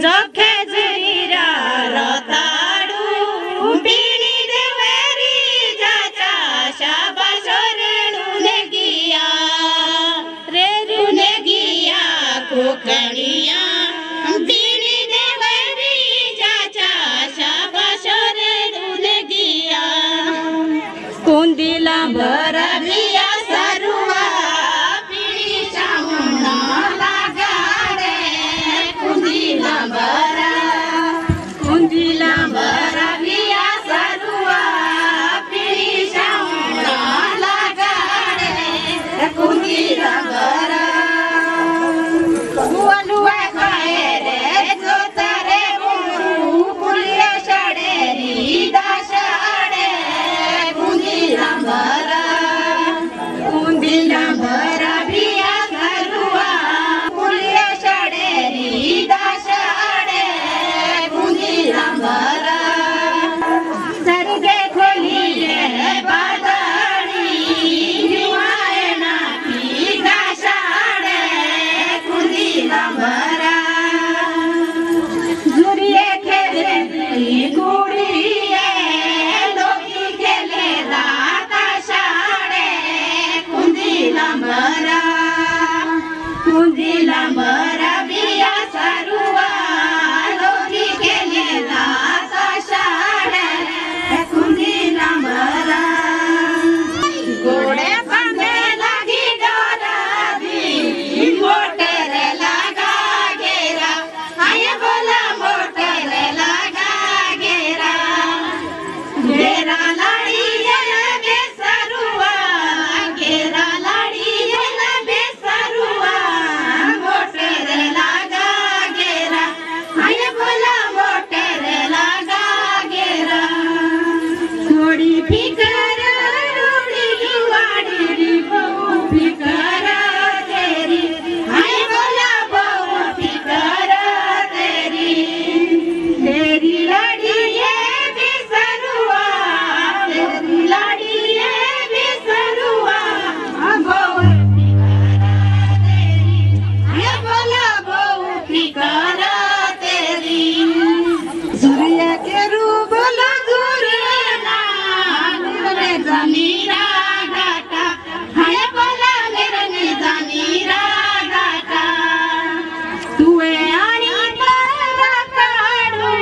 जोखे जुरीरा रताड़ू पीनी देवेरी जाचा शाबाश रेणुने गिया कोकणिया पीनी देवेरी जाचा शाबाश रेणुने गिया कुंदिला भरबिया सरुआ पीनी चामुंडा लगाड़े कुंदिला भरबिया सरुआ पीनी चामुंडा लगाड़े कुंदिला भरा लुआ लुआ खाए रे जो तारे पुलिया शड़ेरी दाशाड़े कुंदिला भरा बिया सरुआ पुलिया शड़ेरी दाशाड़े कुंदिला भरा सरगे खोलिए बादाड़ी जुआए ना की दाशाड़े कुंदिला भरा जुरिए खेले गुड़िए लोकी खेले दाता शाड़े कुंदिला भरा बिया सरुआ लोकी खेले दाता शाड़े कुंदिला भरा घोड़े बांधे लगी डोरा भी मोटर लगा गेरा आय बोला मोटर लगा गेरा गेरा लाड़ी बेसरुआ गेरा लाड़ी बेसरुआ मोटर लगा गेरा आय बोला मोटर लगा गेरा थोड़ी फिकर रूड़ी जुआड़ी बहु फिकर तेरी आय बोला बहु फिकर तेरी लाड़ी ये बेसरुआ तेरी लाड़ी ये बेसरुआ बहु फिकर तेरी आय बोला बहु फिकर तेरी सूर्य के रूप लगुरना मेरे जमीरा घाटा हाय बोला मेरे जमीरा घाटा तुए आनी तारा काढू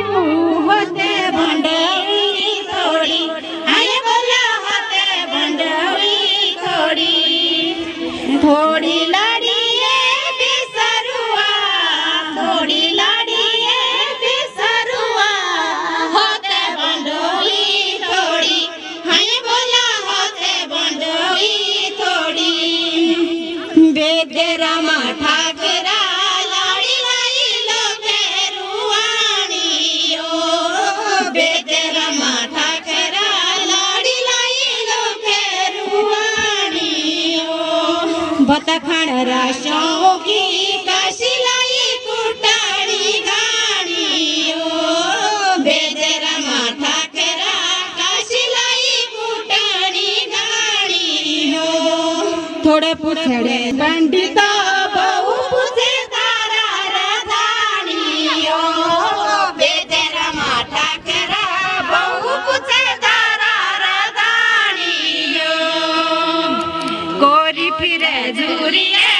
होते भंडवी थोड़ी हाय बोला होते भंडवी थोड़ी लाड़ी ये बेसरुआ थोड़ी लाड़ी ये बेसरुआ होते भंडवी थोड़ी हाय बोला होते भंडवी थोड़ी बेदेरा ठाकरा लाड़ी लाई लो फेरुआणी ओ बेदेरा ठाकरा लाड़ी लाई लो फेरुआणी ओ बतखण राशों की काशी लाई कुटाड़ी गाड़ी ओ बेदेरा ठाकरा काशी लाई कुटाड़ी गाड़ी हो थोड़े पुछड़े पंडित बहु पूछे तारा राधानी ओ बेदेरा ठाकरा बहु पूछे तारा राधानी ओ गोरी फिरे जुरिए